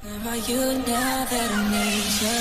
Where are you now that I need you?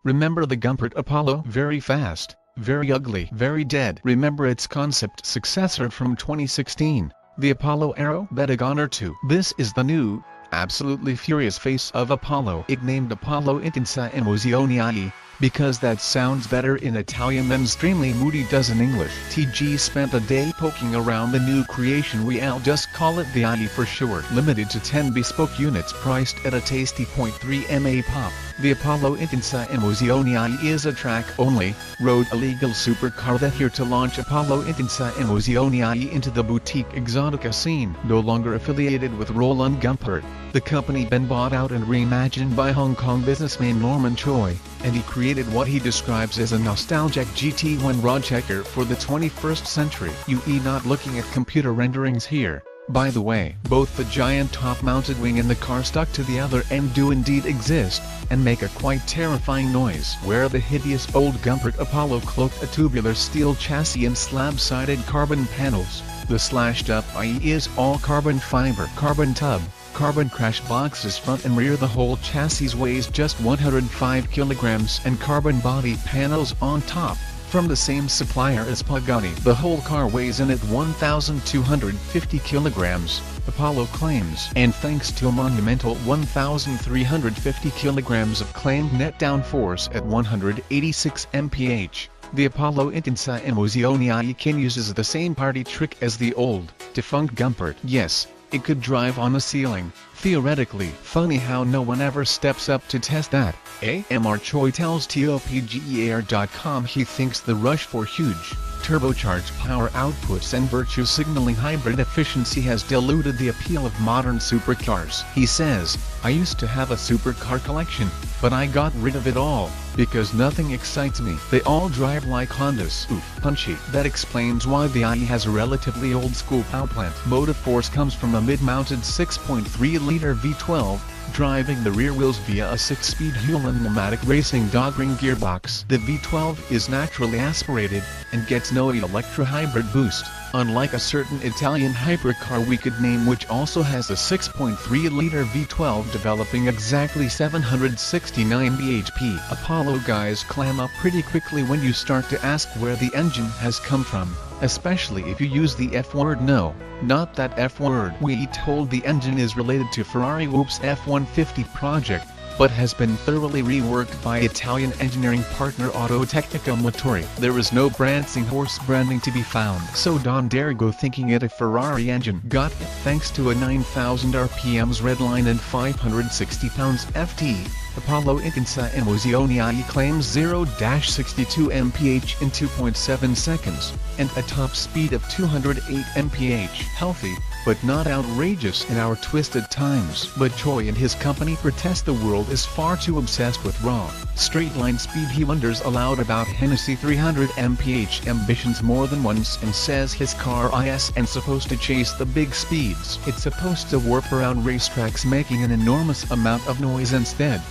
Remember the Gumpert Apollo? Very fast, very ugly, very dead. Remember its concept successor from 2016, the Apollo aerobatic 2. This is the new, absolutely furious face of Apollo. It named Apollo Intensa Emozione IE, because that sounds better in Italian than Extremely Moody does in English. TG spent a day poking around the new creation. We'll just call it the IE for short. Limited to 10 bespoke units priced at a tasty 0.3 MA pop. The Apollo Intensa Emozione IE is a track-only, road-illegal supercar that here to launch Apollo Intensa Emozione IE into the boutique exotica scene. No longer affiliated with Roland Gumpert, the company been bought out and reimagined by Hong Kong businessman Norman Choi, and he created what he describes as a nostalgic GT1 raw checker for the 21st century. UE not looking at computer renderings here. By the way, both the giant top-mounted wing and the car stuck to the other end do indeed exist, and make a quite terrifying noise. Where the hideous old Gumpert Apollo cloaked a tubular steel chassis and slab-sided carbon panels, the slashed-up IE is all carbon fiber, carbon tub, carbon crash boxes front and rear. The whole chassis weighs just 105 kilograms and carbon body panels on top, from the same supplier as Pagani. The whole car weighs in at 1,250 kilograms, Apollo claims, and thanks to a monumental 1,350 kilograms of claimed net downforce at 186 mph. The Apollo Intensa Emozione IE can uses the same party trick as the old, defunct Gumpert. Yes, it could drive on a ceiling, theoretically. Funny how no one ever steps up to test that, eh? Mr. Choi tells TOPGEAR.com he thinks the rush for huge, turbocharged power outputs and virtue signaling hybrid efficiency has diluted the appeal of modern supercars. He says, "I used to have a supercar collection, but I got rid of it all, because nothing excites me. They all drive like Hondas. Oof, punchy." That explains why the IE has a relatively old-school powerplant. Motive force comes from a mid-mounted 6.3-liter V12, driving the rear wheels via a 6-speed Hewland pneumatic racing dogring gearbox. The V12 is naturally aspirated, and gets no electro-hybrid boost, unlike a certain Italian hypercar we could name which also has a 6.3-liter V12 developing exactly 769 bhp. Apollo guys clam up pretty quickly when you start to ask where the engine has come from, especially if you use the F word. No, not that F word. We told the engine is related to Ferrari Whoop's F-150 project, but has been thoroughly reworked by Italian engineering partner Autotecnica Motori. There is no Prancing horse branding to be found, so don't dare go thinking it a Ferrari engine. Got it thanks to a 9,000 RPMs redline and 560 pounds FT. Apollo Intensa Emozione IE claims 0-62 mph in 2.7 seconds, and a top speed of 208 mph. Healthy, but not outrageous in our twisted times. But Choi and his company protest the world is far too obsessed with raw, straight-line speed. He wonders aloud about Hennessy 300 mph ambitions more than once and says his car isn't supposed to chase the big speeds. It's supposed to warp around racetracks making an enormous amount of noise instead.